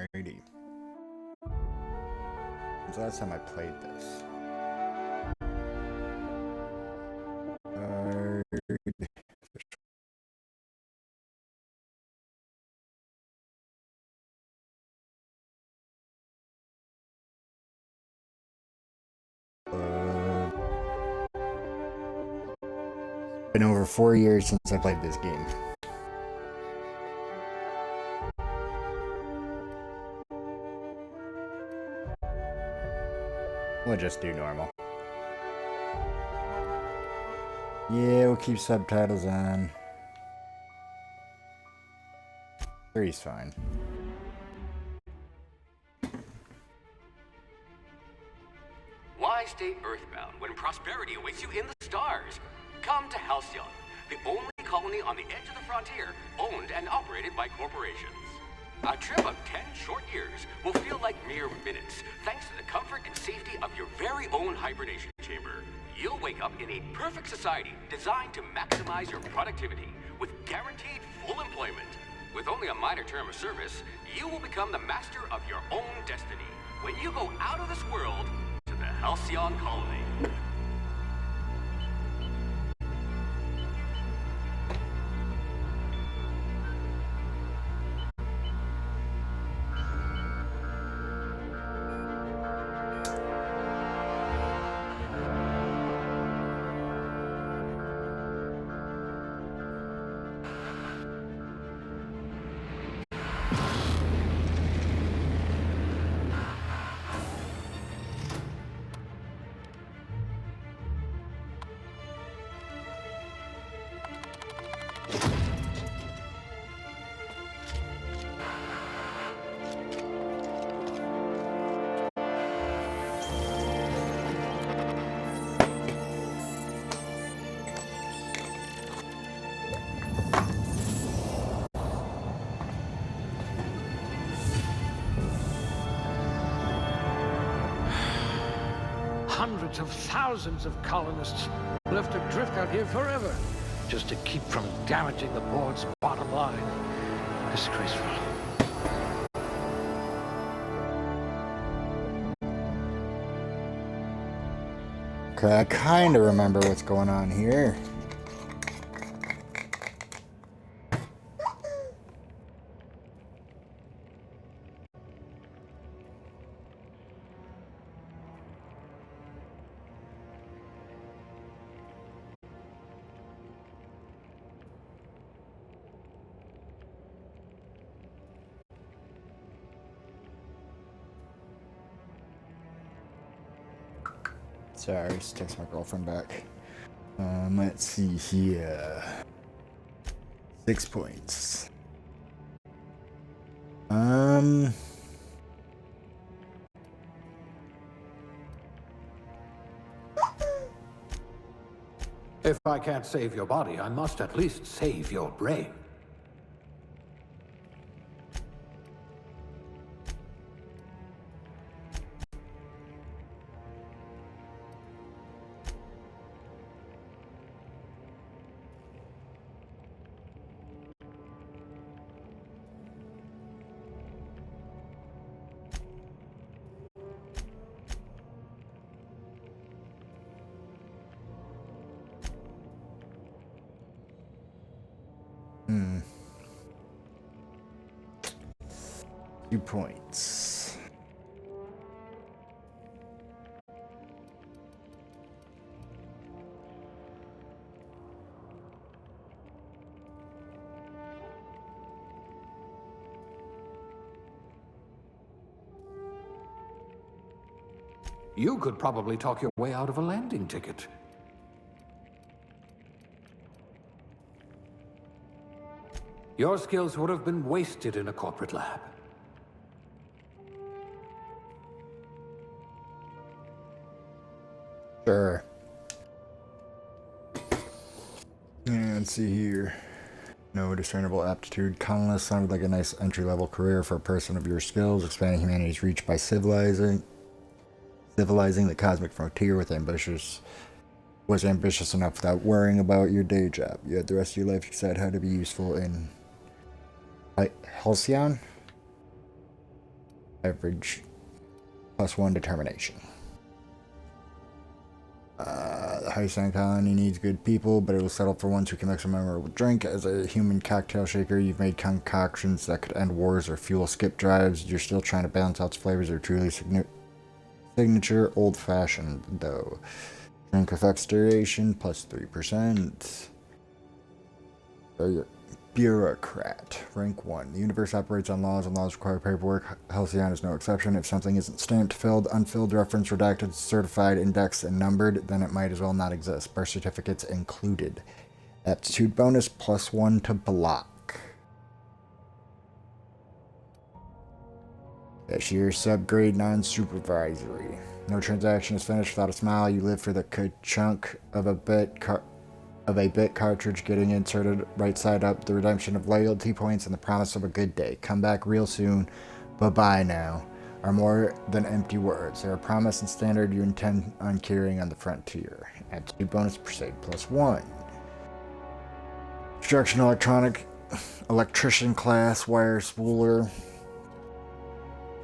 Alrighty. When's the last time I played this? Been over 4 years since I played this game. We'll just do normal. Yeah, we'll keep subtitles on. 3's fine. Why stay earthbound when prosperity awaits you in the stars? Come to Halcyon, the only colony on the edge of the frontier, owned and operated by corporations. A trip of 10 short years will feel like mere minutes, thanks to the comfort and safety of your very own hibernation chamber. You'll wake up in a perfect society designed to maximize your productivity with guaranteed full employment. With only a minor term of service, you will become the master of your own destiny when you go out of this world to the Halcyon colony. Hundreds of thousands of colonists will have to drift out here forever just to keep from damaging the board's bottom line. Disgraceful. Okay, I kind of remember what's going on here. Sorry, just text my girlfriend back. Let's see here. 6 points. If I can't save your body, I must at least save your brain. Hmm. 2 points. You could probably talk your way out of a landing ticket. Your skills would have been wasted in a corporate lab. Sure. Yeah, let's see here. No discernible aptitude. Colonist sounded like a nice entry-level career for a person of your skills, expanding humanity's reach by civilizing the cosmic frontier was ambitious enough without worrying about your day job. You had the rest of your life to decide how to be useful in Halcyon? Average +1 determination. The High-Sand colony needs good people, but it will settle for ones who can mix a memorable drink. As a human cocktail shaker, you've made concoctions that could end wars or fuel skip drives. You're still trying to balance out flavors that are truly signature old-fashioned, though. Drink effects duration, +3%. Bureaucrat. Rank 1. The universe operates on laws, and laws require paperwork. Halcyon is no exception. If something isn't stamped, filled, unfilled, referenced, redacted, certified, indexed, and numbered, then it might as well not exist. Birth certificates included. Aptitude bonus, +1 to block. Cashier, subgrade, non-supervisory. No transaction is finished without a smile. You live for the ka-chunk of a bit cartridge getting inserted right side up, the redemption of loyalty points, and the promise of a good day. Come back real soon. Bye-bye now. Are more than empty words. They're a promise and standard you intend on carrying on the frontier. Aptitude bonus, Crusade, +1. Construction electrician class, wire spooler.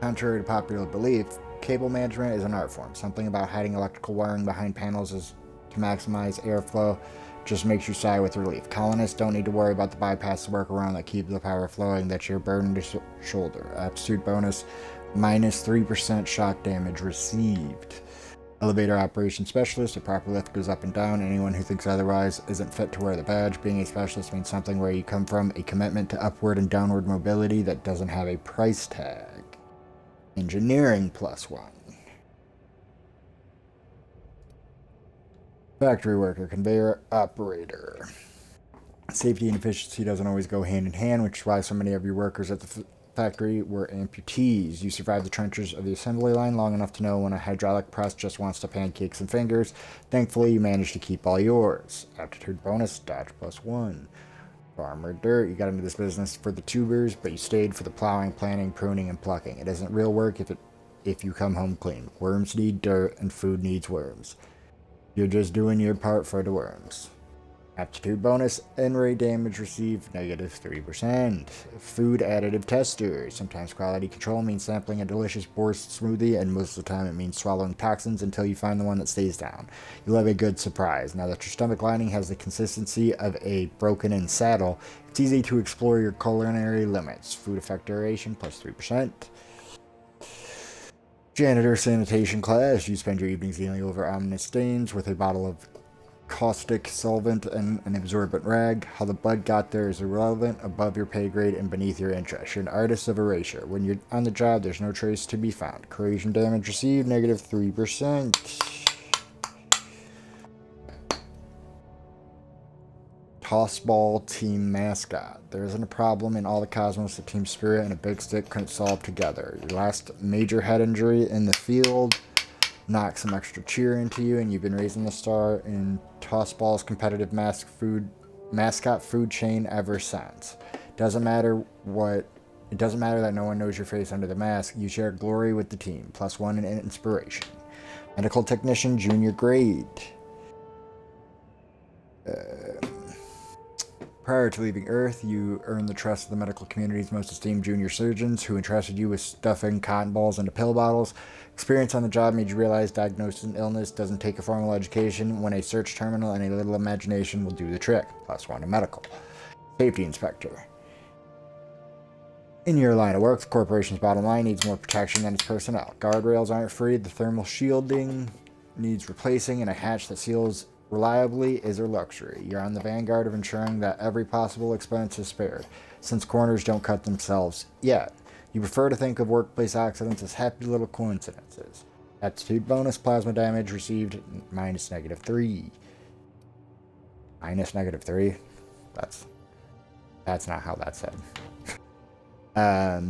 Contrary to popular belief, cable management is an art form. Something about hiding electrical wiring behind panels is to maximize airflow just makes you sigh with relief. Colonists don't need to worry about the bypass workaround that keeps the power flowing. That's your burden to shoulder. Aptitude bonus, -3% shock damage received. Elevator operations specialist. A proper lift goes up and down. Anyone who thinks otherwise isn't fit to wear the badge. Being a specialist means something where you come from, a commitment to upward and downward mobility that doesn't have a price tag. Engineering, +1. Factory worker, conveyor operator. Safety and efficiency doesn't always go hand in hand, which is why so many of your workers at the factory were amputees. You survived the trenches of the assembly line long enough to know when a hydraulic press just wants to pancake some fingers. Thankfully, you managed to keep all yours. Aptitude bonus, dodge +1. Farmer dirt, you got into this business for the tubers, but you stayed for the plowing, planting, pruning, and plucking. It isn't real work if you come home clean. Worms need dirt, and food needs worms. You're just doing your part for the worms. Aptitude bonus, N-ray damage received, -3%. Food additive tester. Sometimes quality control means sampling a delicious borscht smoothie, and most of the time it means swallowing toxins until you find the one that stays down. You'll have a good surprise. Now that your stomach lining has the consistency of a broken-in saddle, it's easy to explore your culinary limits. Food effect duration, +3%. Janitor sanitation class. You spend your evenings dealing over ominous stains with a bottle of caustic solvent and an absorbent rag. How the bud got there is irrelevant, above your pay grade, and beneath your interest. You're an artist of erasure. When you're on the job, there's no trace to be found. Corrosion damage received, -3%. Tossball team mascot. There isn't a problem in all the cosmos that Team Spirit and a big stick couldn't solve together. Your last major head injury in the field knocked some extra cheer into you, and you've been raising the star in Tossball's competitive mascot food chain ever since. Doesn't matter that no one knows your face under the mask. You share glory with the team. +1 in inspiration. Medical technician, junior grade. Prior to leaving Earth, you earned the trust of the medical community's most esteemed junior surgeons, who entrusted you with stuffing cotton balls into pill bottles. Experience on the job made you realize diagnosing illness doesn't take a formal education. When a search terminal and a little imagination will do the trick. +1 in medical. Safety inspector. In your line of work, the corporation's bottom line needs more protection than its personnel. Guardrails aren't free, the thermal shielding needs replacing, and a hatch that seals reliably is a luxury. You're on the vanguard of ensuring that every possible expense is spared, since corners don't cut themselves yet. You prefer to think of workplace accidents as happy little coincidences. Aptitude bonus, plasma damage received, -3. -3? That's not how that's said.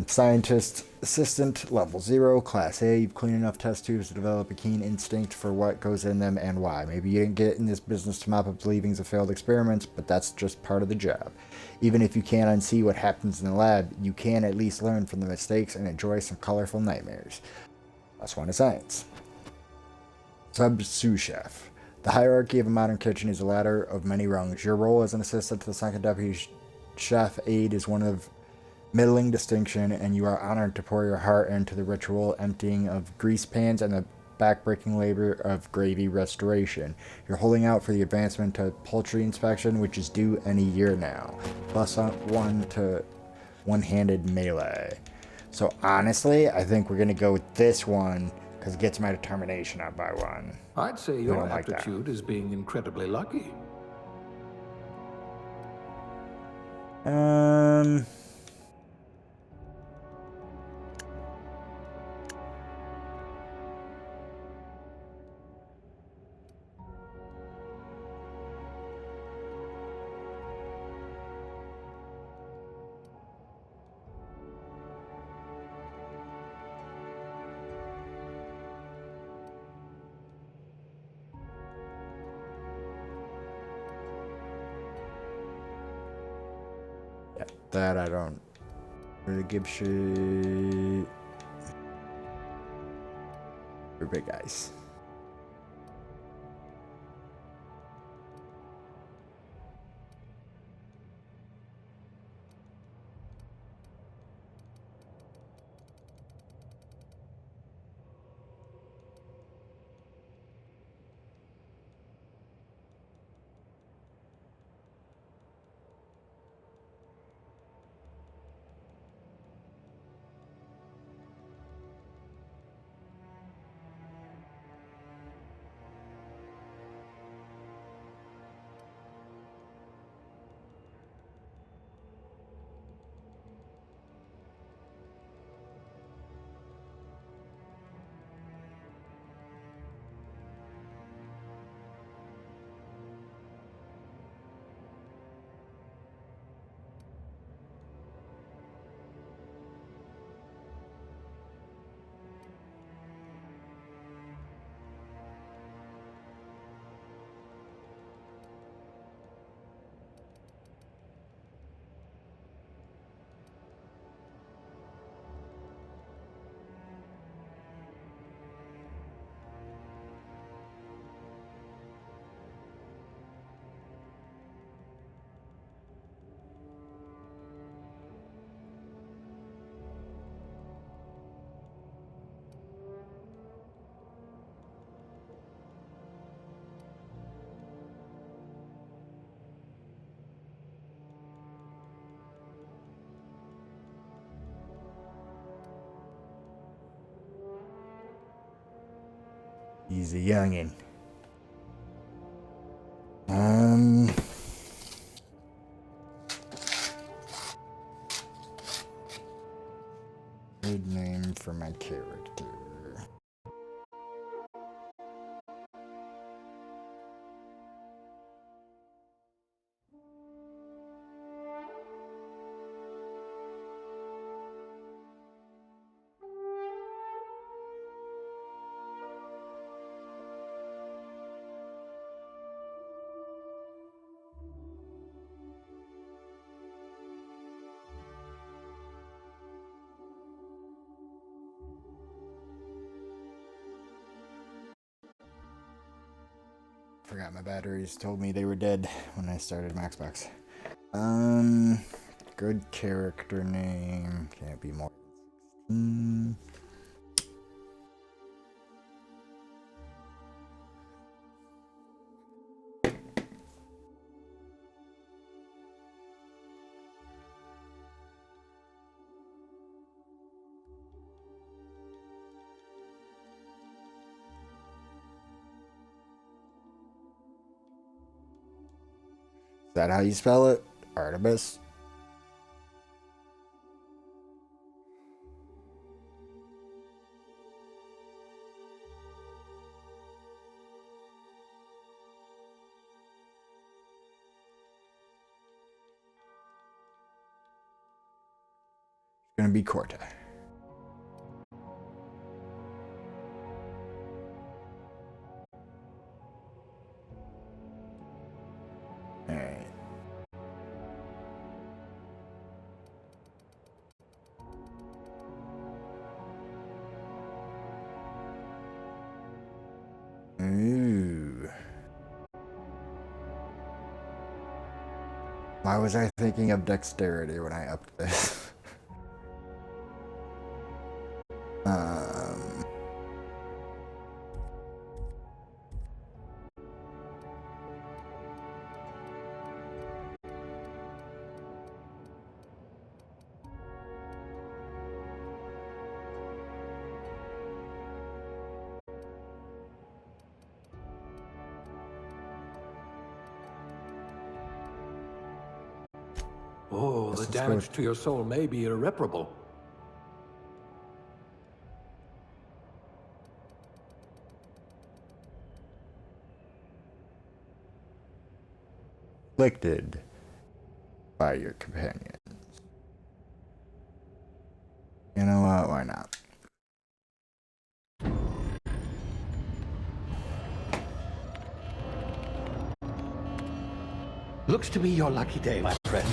Scientist assistant, level 0, class A. You've cleaned enough test tubes to develop a keen instinct for what goes in them and why. Maybe you didn't get in this business to mop up the leavings of failed experiments, but that's just part of the job. Even if you can't unsee what happens in the lab, you can at least learn from the mistakes and enjoy some colorful nightmares. +1 to science. Sous chef. The hierarchy of a modern kitchen is a ladder of many rungs. Your role as an assistant to the second deputy chef aide is one of middling distinction, and you are honored to pour your heart into the ritual emptying of grease pans and the backbreaking labor of gravy restoration. You're holding out for the advancement to poultry inspection, which is due any year now. Plus one to one-handed melee. So honestly, I think we're going to go with this one because it gets my determination up by one. I'd say We your don't like that. aptitude is being incredibly lucky. Yeah, that I don't really give shit. We're big guys. He's a youngin'. Good name for my character. Forgot my batteries told me they were dead when I started Maxbox. Good character name. Can't be more than 16. Is that how you spell it? Artemis? It's gonna be Corta. Alright. Ooh. Why was I thinking of dexterity when I upped this? Um, Oh, the let's damage go. to your soul may be irreparable. Afflicted by your companions. You know what? Why not? Looks to be your lucky day, my friend.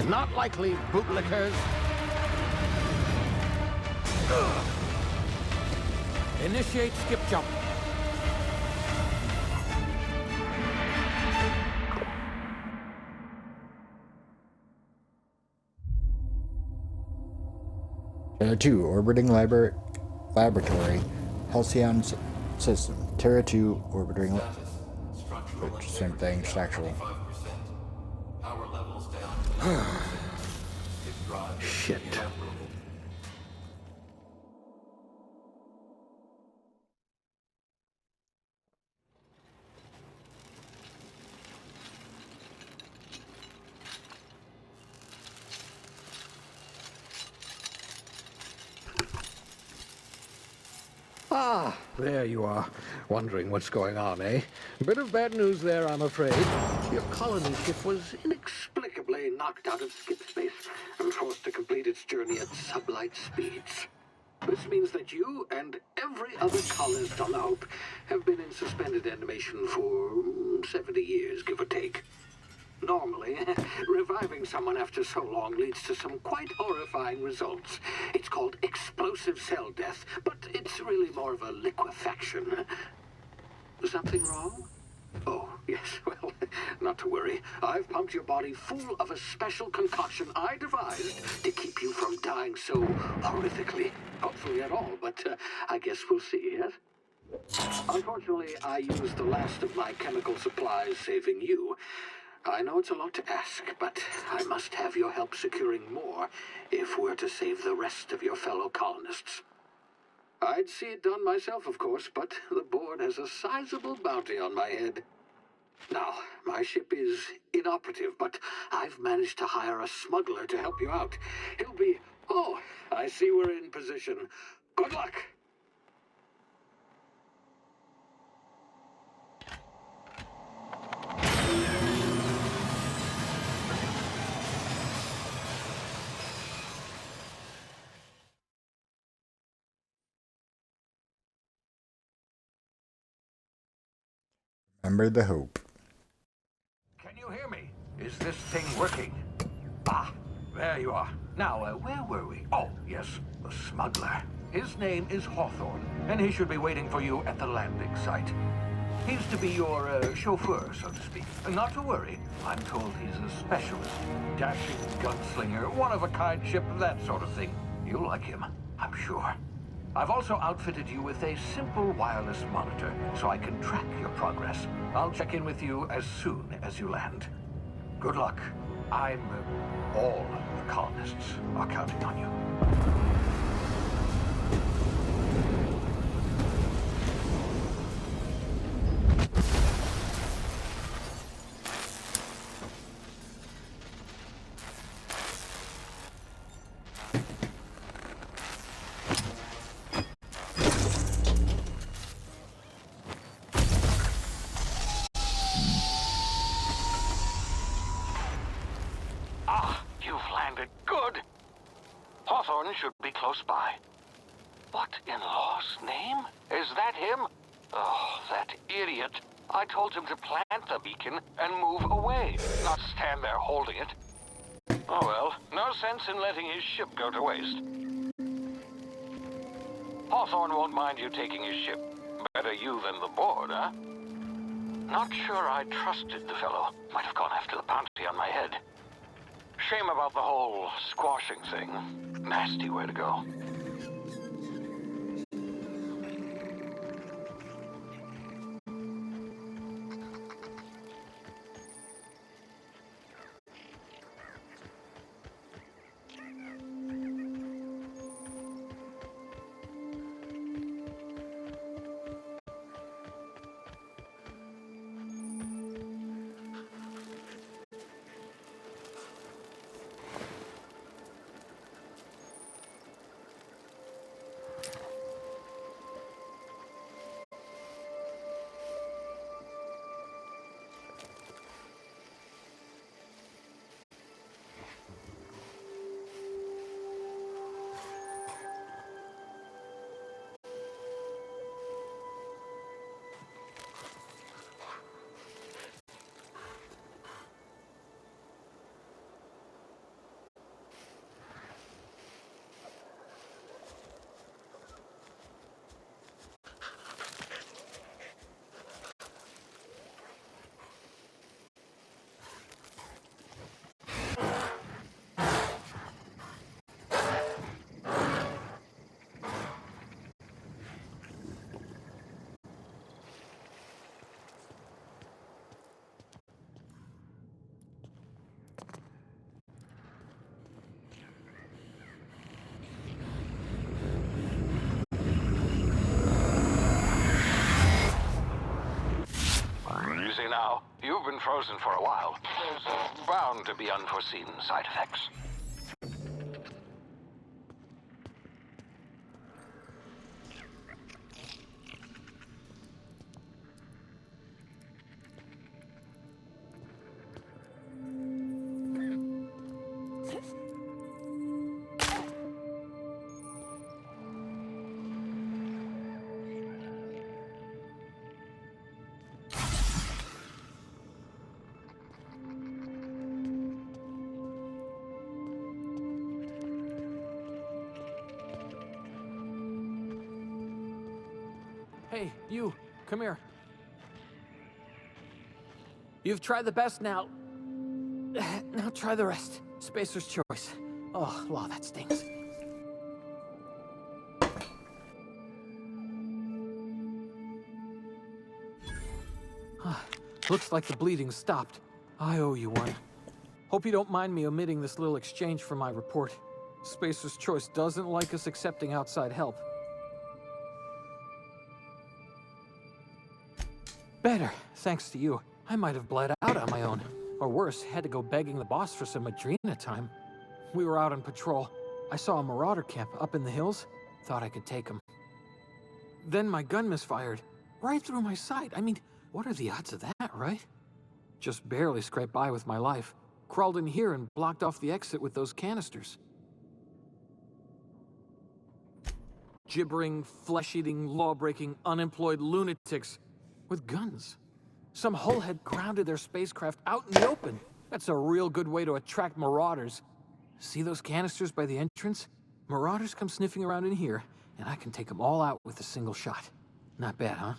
Not likely, bootlickers. Initiate skip jump. Terra 2, orbiting laboratory, Halcyon system. Terra 2, orbiting. Same thing, sexual. Power levels down. Shit. Ah, there you are. Wondering what's going on, eh? Bit of bad news there, I'm afraid. Your colony ship was inexplicably knocked out of skip space and forced to complete its journey at sublight speeds. This means that you and every other colonist on the Hope have been in suspended animation for 70 years, give or take. Normally, reviving someone after so long leads to some quite horrifying results. It's called explosive cell death, but it's really more of a liquefaction. Something wrong? Oh, yes, well, not to worry. I've pumped your body full of a special concoction I devised to keep you from dying so horrifically. Hopefully at all, but I guess we'll see, yes? Unfortunately, I used the last of my chemical supplies saving you. I know it's a lot to ask, but I must have your help securing more if we're to save the rest of your fellow colonists. I'd see it done myself, of course, but the board has a sizable bounty on my head. Now, my ship is inoperative, but I've managed to hire a smuggler to help you out. He'll be... Oh, I see we're in position. Good luck! Remember the Hope. Can you hear me? Is this thing working? Ah, there you are. Now, where were we? Oh, yes, the smuggler. His name is Hawthorne, and he should be waiting for you at the landing site. He's to be your chauffeur, so to speak. Not to worry. I'm told he's a specialist. Dashing gunslinger, one-of-a-kind ship, that sort of thing. You'll like him, I'm sure. I've also outfitted you with a simple wireless monitor, so I can track your progress. I'll check in with you as soon as you land. Good luck. All the colonists are counting on you. Hawthorne should be close by. What in law's name? Is that him? Oh, that idiot. I told him to plant the beacon and move away, not stand there holding it. Oh well, no sense in letting his ship go to waste. Hawthorne won't mind you taking his ship. Better you than the board, huh? Not sure I trusted the fellow. Might have gone after the bounty on my head. Shame about the whole squashing thing. Nasty way to go. You see now, you've been frozen for a while. There's bound to be unforeseen side effects. Hey, you, come here. You've tried the best now. Now try the rest. Spacer's choice. Oh, law, that stings. Looks like the bleeding stopped. I owe you one. Hope you don't mind me omitting this little exchange from my report. Spacer's choice doesn't like us accepting outside help. Better, thanks to you. I might have bled out on my own. Or worse, had to go begging the boss for some Adrena time. We were out on patrol. I saw a marauder camp up in the hills. Thought I could take him. Then my gun misfired. Right through my side. I mean, what are the odds of that, right? Just barely scraped by with my life. Crawled in here and blocked off the exit with those canisters. Gibbering, flesh-eating, law-breaking, unemployed lunatics. With guns. Some hullhead grounded their spacecraft out in the open. That's a real good way to attract marauders. See those canisters by the entrance? Marauders come sniffing around in here, and I can take them all out with a single shot. Not bad, huh?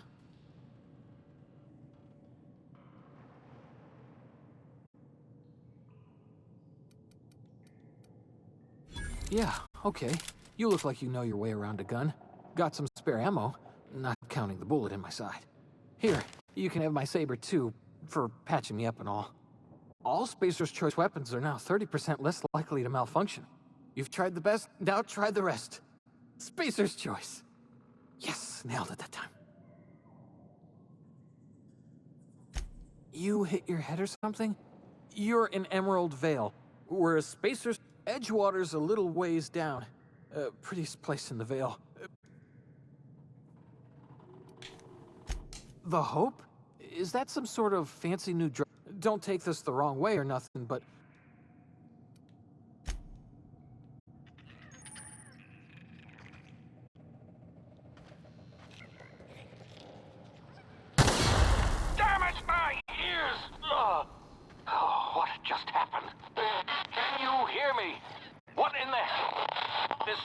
Yeah, okay. You look like you know your way around a gun. Got some spare ammo, not counting the bullet in my side. Here, you can have my saber too, for patching me up and all. All Spacer's Choice weapons are now 30% less likely to malfunction. You've tried the best, now try the rest. Spacer's Choice. Yes, nailed it that time. You hit your head or something? You're in Emerald Vale, whereas Spacer's Edgewater's a little ways down. Prettiest place in the Vale. The Hope? Is that some sort of fancy new drug? Don't take this the wrong way or nothing, but... Damn it, my ears! Oh, what just happened? Can you hear me? in there. This...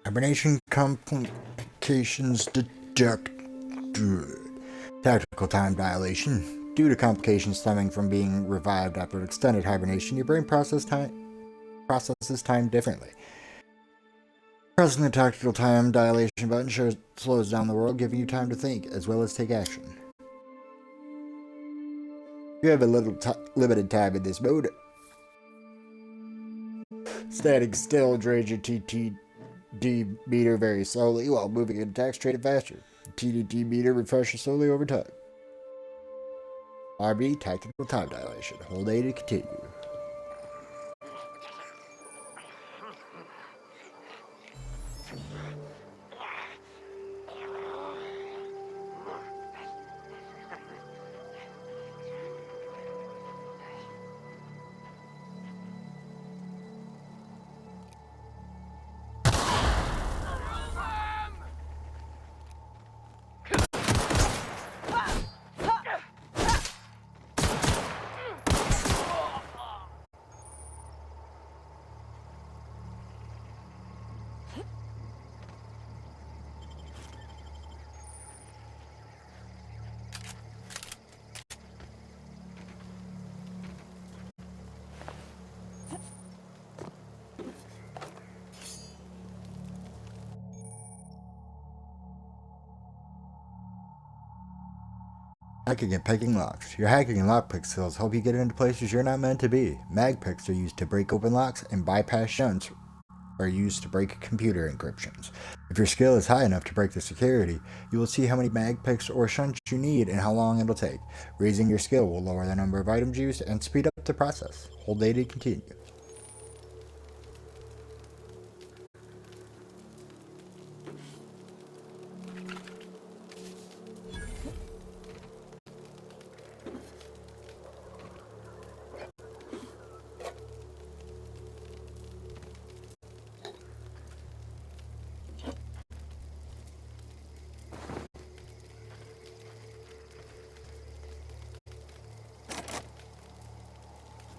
Hibernation complications detected. Tactical time dilation. Due to complications stemming from being revived after extended hibernation, your brain processes time differently. Pressing the tactical time dilation button slows down the world, giving you time to think, as well as take action. You have a little limited time in this mode. Standing still drains your TTD meter very slowly, while moving and attacks trade faster. The TTD meter refreshes slowly over time. RB, tactical time dilation. Hold A to continue. Hacking and picking locks. Your hacking and lockpick skills help you get into places you're not meant to be. Mag picks are used to break open locks, and bypass shunts are used to break computer encryptions. If your skill is high enough to break the security, you will see how many mag picks or shunts you need and how long it'll take. Raising your skill will lower the number of items used and speed up the process. Hold A to continue.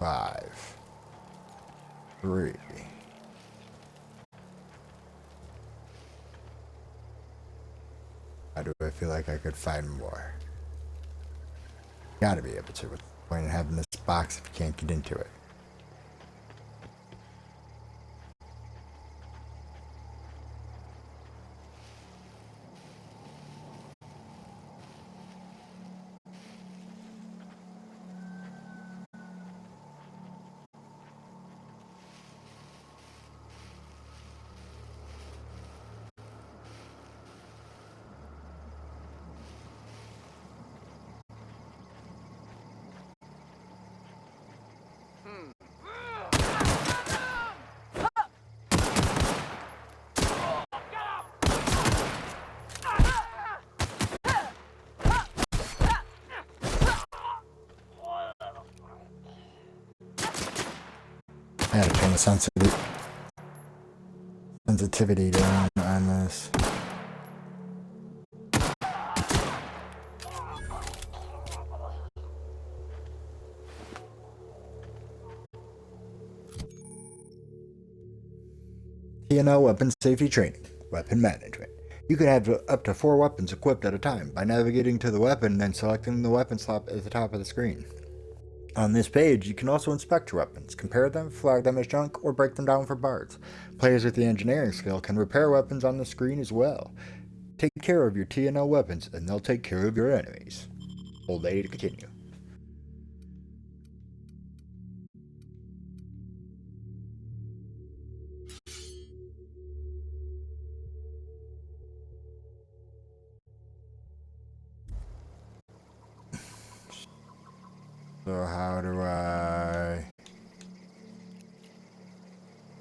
Five, 3. How do I feel like I could find more? Gotta be able to. What's the point in having this box if you can't get into it? I gotta turn the sensitivity down on this. TNO Weapon Safety Training. Weapon Management. You can have up to 4 weapons equipped at a time by navigating to the weapon and selecting the weapon slot at the top of the screen. On this page, you can also inspect your weapons, compare them, flag them as junk, or break them down for parts. Players with the engineering skill can repair weapons on the screen as well. Take care of your TNO weapons, and they'll take care of your enemies. Hold A to continue. So how do I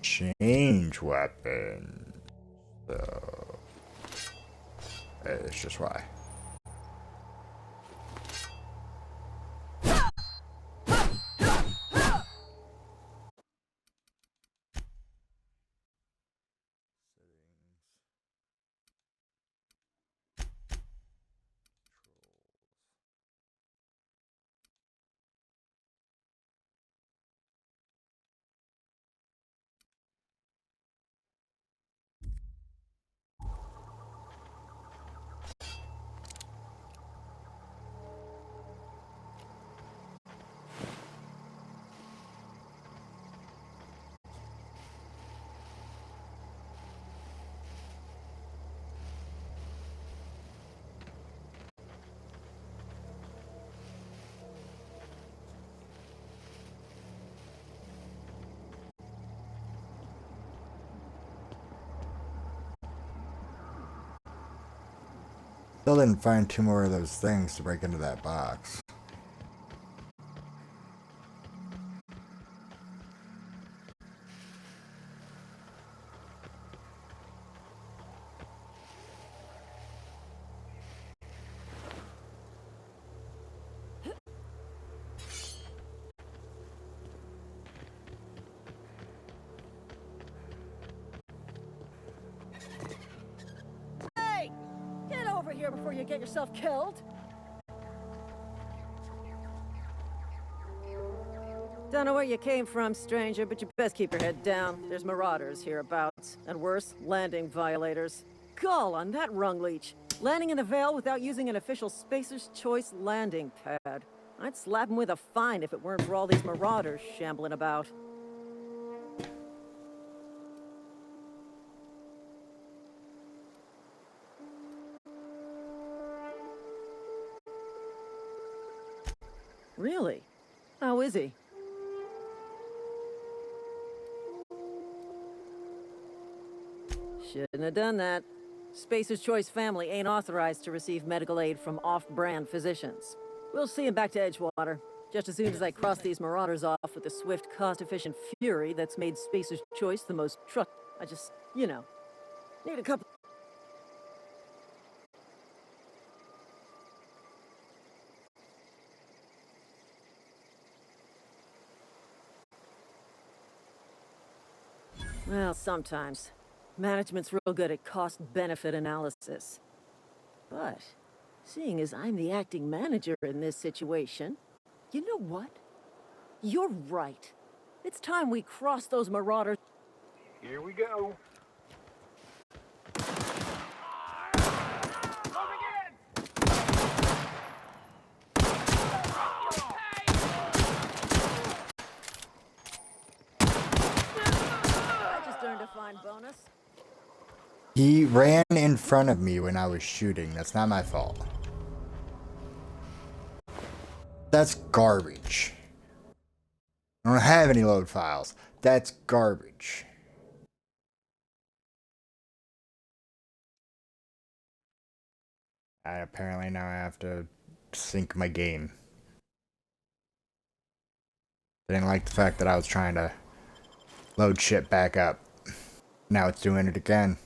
change weapons? So it's just why. Still didn't find two more of those things to break into that box. Hey! Get over here before you get yourself killed! Don't know where you came from, stranger, but you best keep your head down. There's marauders hereabouts, and worse, landing violators. Gall on that rung leech. Landing in the Vale without using an official Spacer's Choice landing pad. I'd slap him with a fine if it weren't for all these marauders shambling about. Really? How is he? Shouldn't have done that. Spacer's Choice family ain't authorized to receive medical aid from off-brand physicians. We'll see him back to Edgewater, just as soon as I cross these marauders off with the swift, cost-efficient fury that's made Spacer's Choice the most I just, you know, need a couple... Well, sometimes. Management's real good at cost-benefit analysis. But, seeing as I'm the acting manager in this situation, you know what? You're right. It's time we cross those marauders. Here we go. I just earned a fine bonus. He ran in front of me when I was shooting. That's not my fault. That's garbage. I don't have any load files. That's garbage. I apparently now have to sync my game. I didn't like the fact that I was trying to load shit back up. Now it's doing it again.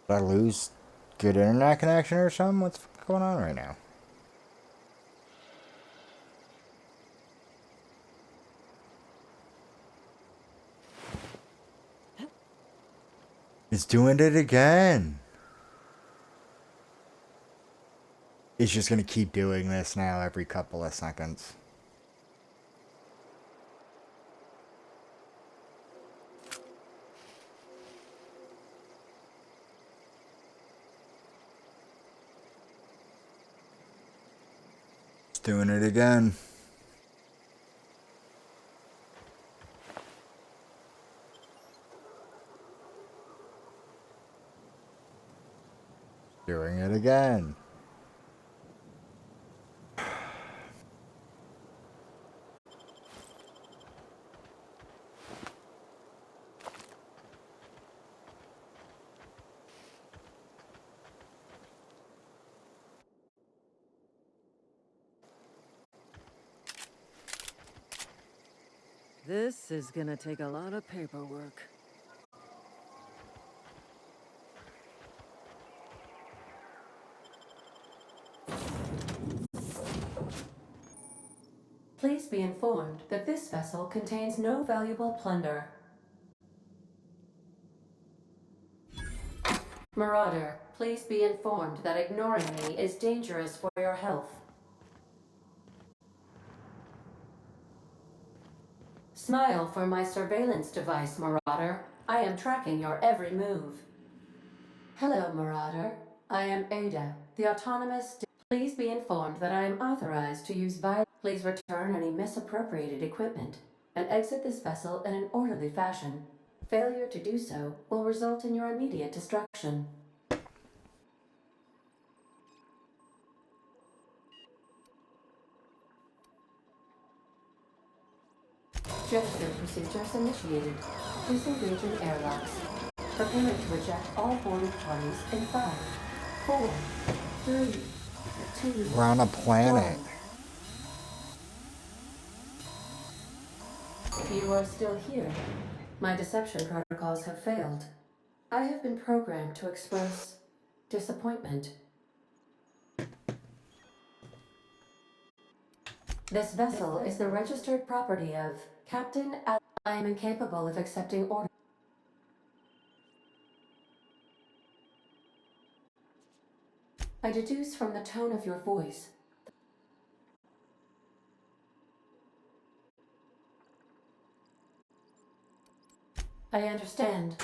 Did I lose good internet connection or something? What's going on right now? It's doing it again. It's just gonna keep doing this now every couple of seconds. It's doing it again. Doing it again. This is gonna take a lot of paperwork. Please be informed that this vessel contains no valuable plunder. Marauder, please be informed that ignoring me is dangerous for your health. Smile for my surveillance device, Marauder. I am tracking your every move. Hello, Marauder. I am Ada, the autonomous... Please be informed that I am authorized to use violence. Please return any misappropriated equipment and exit this vessel in an orderly fashion. Failure to do so will result in your immediate destruction. Gesture procedures initiated. Disengaging airlocks. Preparing to eject all boarded parties in 5, 4, 3, 2, We're on a planet. 1. You are still here. My deception protocols have failed. I have been programmed to express disappointment. This vessel is the registered property of Captain Al. I am incapable of accepting orders. I deduce from the tone of your voice. I understand.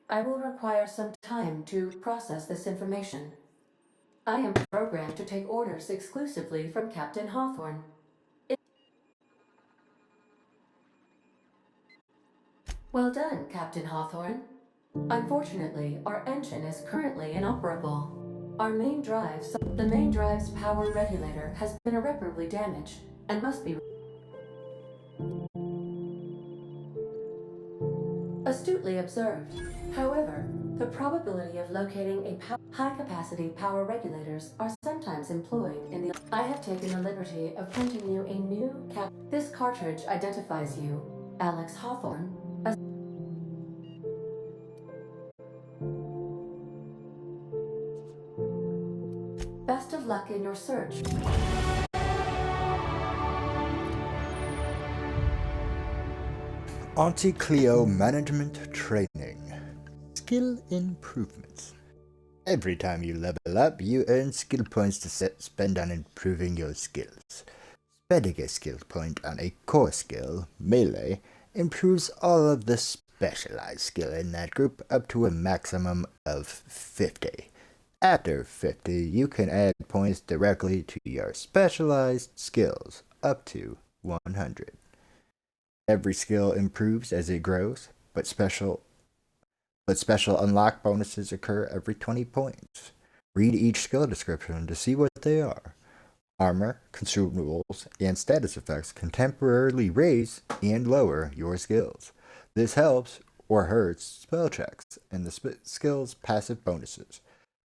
I will require some time to process this information. I am programmed to take orders exclusively from Captain Hawthorne. Well done, Captain Hawthorne. Unfortunately, our engine is currently inoperable. The main drive's power regulator has been irreparably damaged and must be astutely observed. However, the probability of locating a high-capacity power regulators are sometimes employed in the... I have taken the liberty of printing you a new cap... This cartridge identifies you, Alex Hawthorne, as... Best of luck in your search. Auntie Cleo Management Training. Skill improvements. Every time you level up, you earn skill points to spend on improving your skills. Spending a skill point on a core skill, melee, improves all of the specialized skill in that group up to a maximum of 50. After 50, you can add points directly to your specialized skills, up to 100. Every skill improves as it grows, but special unlock bonuses occur every 20 points. Read each skill description to see what they are. Armor, consumables, and status effects can temporarily raise and lower your skills. This helps or hurts spell checks and the skill's passive bonuses,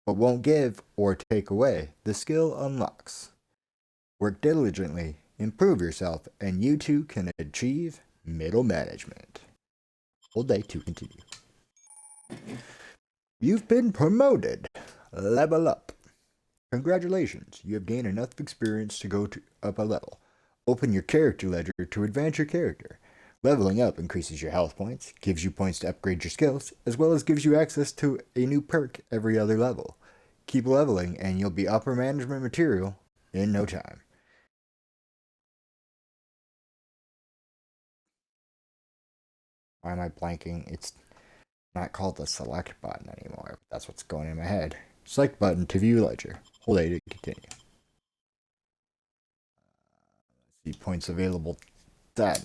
but won't give or take away the skill unlocks. Work diligently, improve yourself, and you too can achieve middle management. Whole day to continue. You've been promoted. Level up. Congratulations, you have gained enough experience to go up a level. Open your character ledger to advance your character. Leveling up increases your health points, gives you points to upgrade your skills, as well as gives you access to a new perk every other level. Keep leveling and you'll be upper management material in no time. Why am I blanking? It's not called the select button anymore. That's what's going in my head. Select button to view ledger. Hold A to continue. See points available then.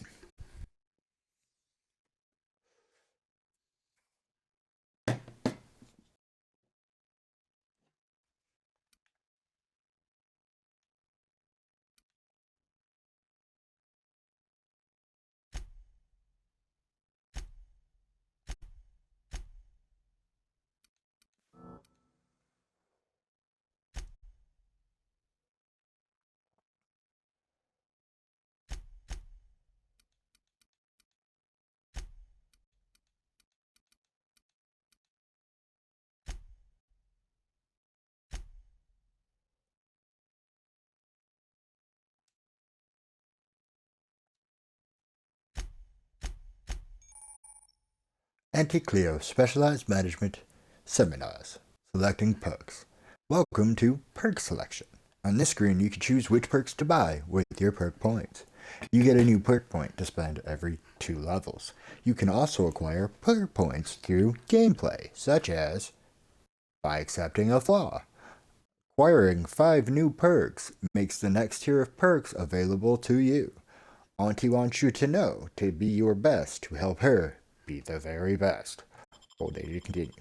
Anti-Cleo Specialized Management Seminars. Selecting perks. Welcome to Perk Selection. On this screen, you can choose which perks to buy with your perk points. You get a new perk point to spend every 2 levels. You can also acquire perk points through gameplay, such as by accepting a flaw. Acquiring 5 new perks makes the next tier of perks available to you. Auntie wants you to know to be your best to help her be the very best. Hold A to continue.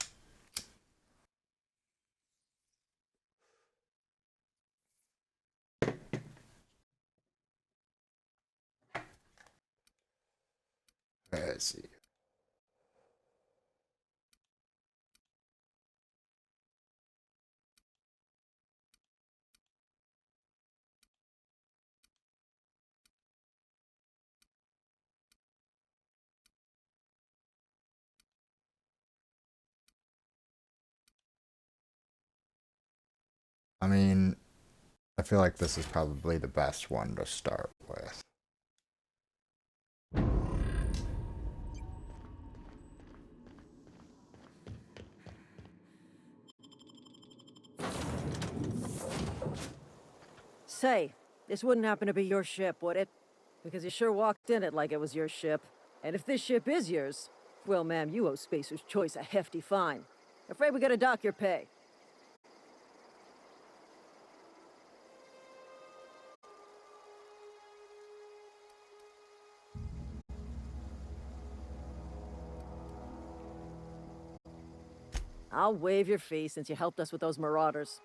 Let's see. I mean, I feel like this is probably the best one to start with. Say, this wouldn't happen to be your ship, would it? Because you sure walked in it like it was your ship. And if this ship is yours, well, ma'am, you owe Spacer's Choice a hefty fine. Afraid we gotta dock your pay. I'll waive your fee since you helped us with those marauders.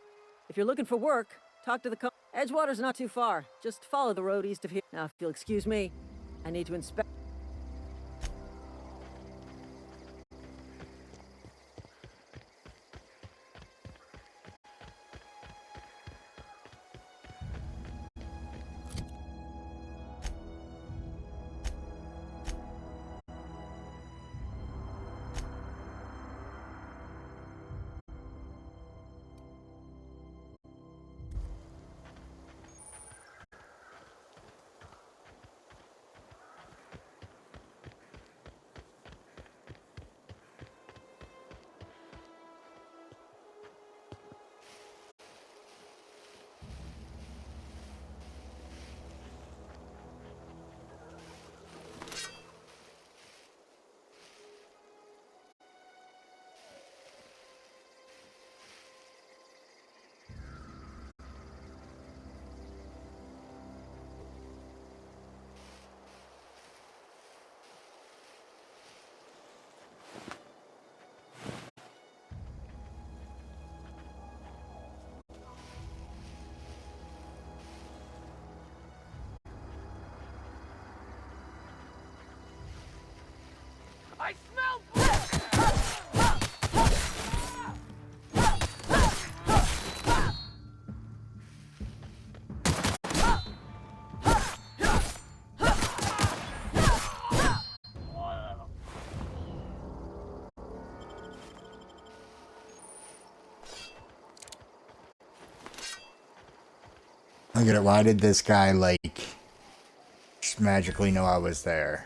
If you're looking for work, talk to the Edgewater's not too far. Just follow the road east of here. Now, if you'll excuse me, I need to inspect. I smell blood! Look at it. Why did this guy, like, just magically know I was there?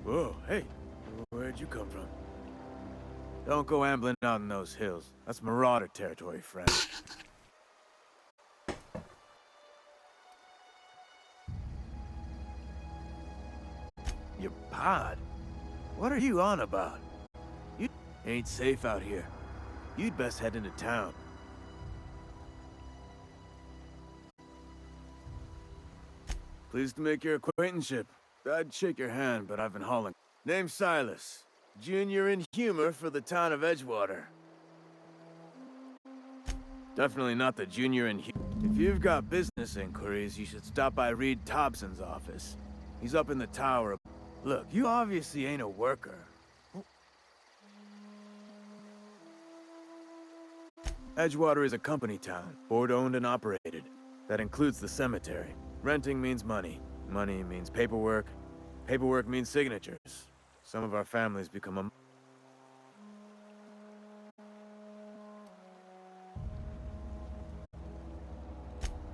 Whoa, hey, where'd you come from? Don't go ambling out in those hills. That's marauder territory, friend. Your pod? What are you on about? You ain't safe out here. You'd best head into town. Pleased to make your acquaintanceship. I'd shake your hand, but I've been hauling. Name's Silas. Junior in humor for the town of Edgewater. Definitely not the junior in humor. If you've got business inquiries, you should stop by Reed Thompson's office. He's up in the tower. Look, you obviously ain't a worker. Edgewater is a company town, board-owned and operated. That includes the cemetery. Renting means money. Money means paperwork. Paperwork means signatures. Some of our families become a...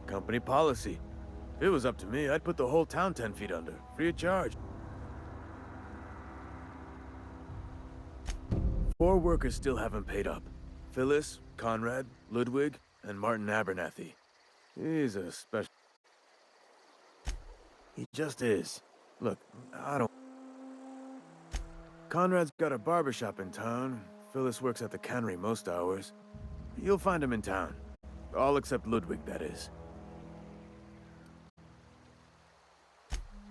Company policy. If it was up to me, I'd put the whole town 10 feet under, free of charge. 4 workers still haven't paid up. Phyllis, Conrad, Ludwig, and Martin Abernathy. He's a special... He just is. Look, I don't... Conrad's got a barbershop in town. Phyllis works at the cannery most hours. You'll find him in town. All except Ludwig, that is.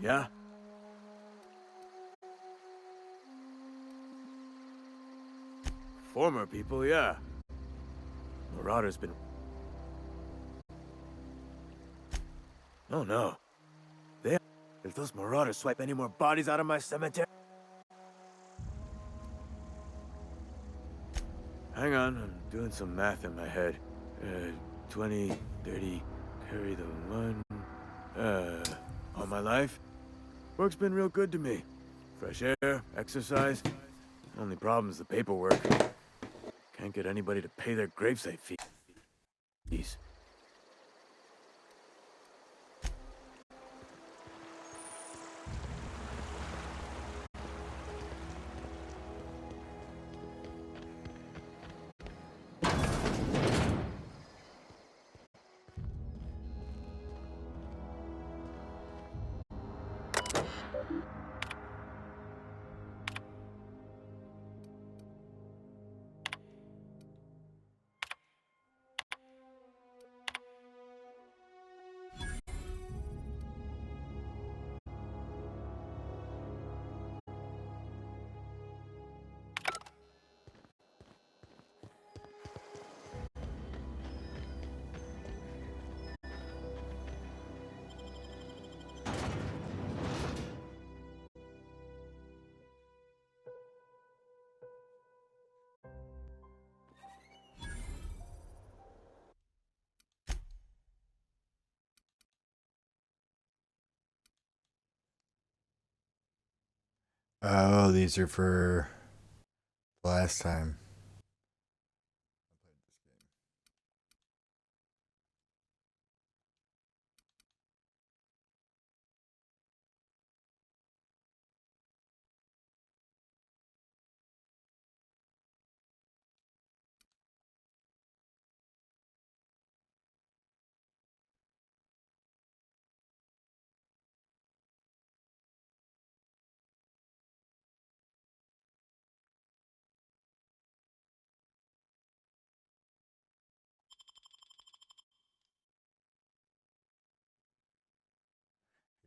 Yeah? Former people, yeah. Marauder's been... Oh no. If those marauders swipe any more bodies out of my cemetery... Hang on, I'm doing some math in my head. 20, 30, carry the one... all my life? Work's been real good to me. Fresh air, exercise. Only problem's the paperwork. Can't get anybody to pay their gravesite fees. Oh, these are for last time.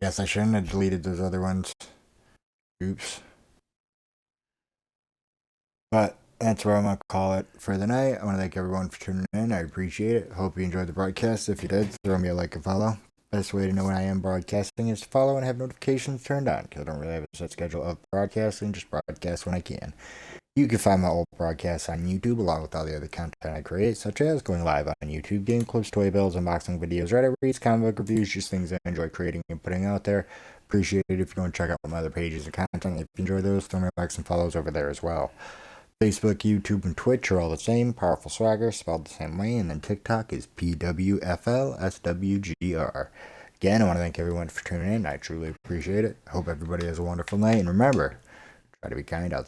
Yes, I shouldn't have deleted those other ones. Oops. But that's where I'm going to call it for the night. I want to thank everyone for tuning in. I appreciate it. Hope you enjoyed the broadcast. If you did, throw me a like and follow. Best way to know when I am broadcasting is to follow and have notifications turned on, because I don't really have a set schedule of broadcasting, just broadcast when I can. You can find my old broadcasts on YouTube along with all the other content I create, such as going live on YouTube, game clips, toy builds, unboxing videos, Reddit reads, comic book reviews, just things I enjoy creating and putting out there. Appreciate it if you want to check out my other pages of content. If you enjoy those, throw me likes and follows over there as well. Facebook, YouTube, and Twitch are all the same. Powerful Swagger, spelled the same way. And then TikTok is PWFLSWGR. Again, I want to thank everyone for tuning in. I truly appreciate it. Hope everybody has a wonderful night. And remember, try to be kind out there.